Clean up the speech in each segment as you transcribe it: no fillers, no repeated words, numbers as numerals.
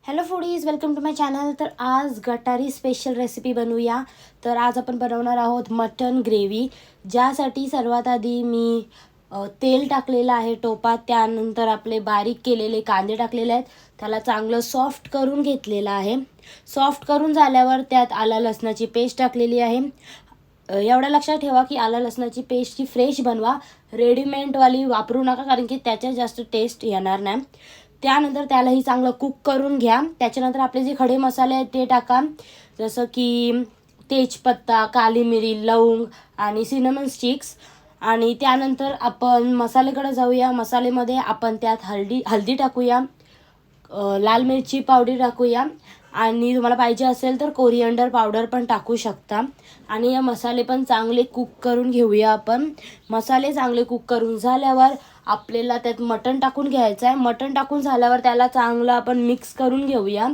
Hello foodies, welcome to my channel. तर आज गटारी स्पेशल रेसिपी बनवूया. तर आज आपण बनवणार आहोत मटन ग्रेव्ही, ज्यासाठी सर्वात आधी मी तेल टाकलेलं आहे टोपात. त्यानंतर आपले बारीक केलेले कांदे टाकलेले आहेत, त्याला चांगलं सॉफ्ट करून घेतलेलं आहे. सॉफ्ट करून झाल्यावर त्यात आला लसणाची पेस्ट टाकलेली आहे. एवढं लक्षात ठेवा की आला लसणाची पेस्टची फ्रेश बनवा, रेडीमेडवाली वापरू नका, कारण की त्याच्यात जास्त टेस्ट येणार नाही. त्यानंतर त्यालाही चांगलं कुक करून घ्या. त्याच्यानंतर आपले जे खडे मसाले आहेत ते टाका, जसं की तेजपत्ता, काली मिरी, लवंग आणि सिनेमन स्टिक्स. आणि त्यानंतर आपण मसाल्याकडे जाऊया. मसाल्यामध्ये आपण त्यात हळदी टाकूया, लाल मिरची पावडर टाकूया आणि तुम्हाला पाहिजे असेल तर कोरिअंडर पावडर पण टाकू शकता. आणि या मसाले पण चांगले कुक करून घेऊया आपण. मसाले चांगले कुक करून झाल्यावर आपल्याला त्यात मटण टाकून घ्यायचं आहे. मटण टाकून झाल्यावर त्याला चांगलं आपण मिक्स करून घेऊया.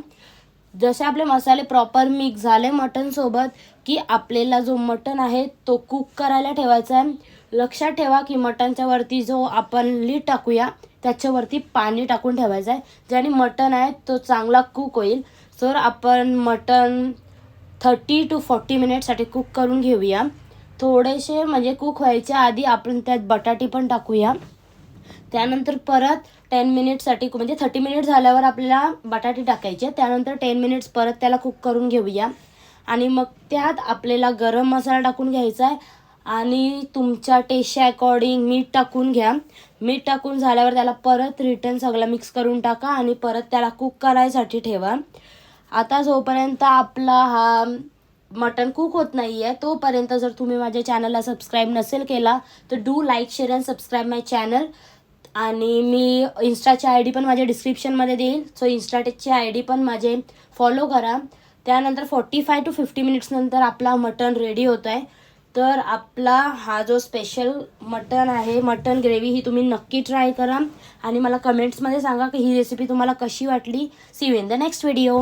जसे आपले मसाले प्रॉपर मिक्स झाले मटणसोबत की आपल्याला जो मटण आहे तो कुक करायला ठेवायचा आहे. लक्षात ठेवा की मटणच्या वरती जो आपण लीड टाकूया त्याच्यावरती पाणी टाकून ठेवायचं आहे, ज्याने मटण आहे तो चांगला कुक होईल. तर आपण मटण 30 to 40 मिनिटसाठी कुक करून घेऊया. थोडेसे म्हणजे कुक व्हायच्या आधी आपण त्यात बटाटे पण टाकूया. त्यानंतर परत 10 मिनिटसाठी म्हणजे 30 मिनिट झाल्यावर आपल्याला बटाटे टाकायचे. त्यानंतर 10 मिनिट्स परत त्याला कुक करून घेऊया. आणि मग त्यात आपल्याला गरम मसाला टाकून घ्यायचा आहे आणि तुमच्या टेस्टच्या अकॉर्डिंग मीठ टाकून घ्या. मीठ टाकून झाल्यावर त्याला परत रिटर्न सगळं मिक्स करून टाका आणि परत त्याला कुक करायसाठी ठेवा. आता जोपर्यंत आपला हा मटन कुक होत नाही आहे तोपर्यंत जर तुम्ही माझ्या चॅनलला सबस्क्राईब नसेल केला तर do like, share and subscribe my channel. आणि मी इंस्टाची आय डी पण माझ्या डिस्क्रिप्शनमध्ये देईल, सो इंस्टाची आय डी पण माझे फॉलो करा. त्यानंतर 45 to 50 मिनिट्स नंतर आपला मटन रेडी होत आहे. तर आपला हा जो स्पेशल मटन आहे, मटन ग्रेव्ही, ही तुम्ही नक्की ट्राय करा आणि मला कमेंट्समध्ये सांगा की ही रेसिपी तुम्हाला कशी वाटली. See you in the next video.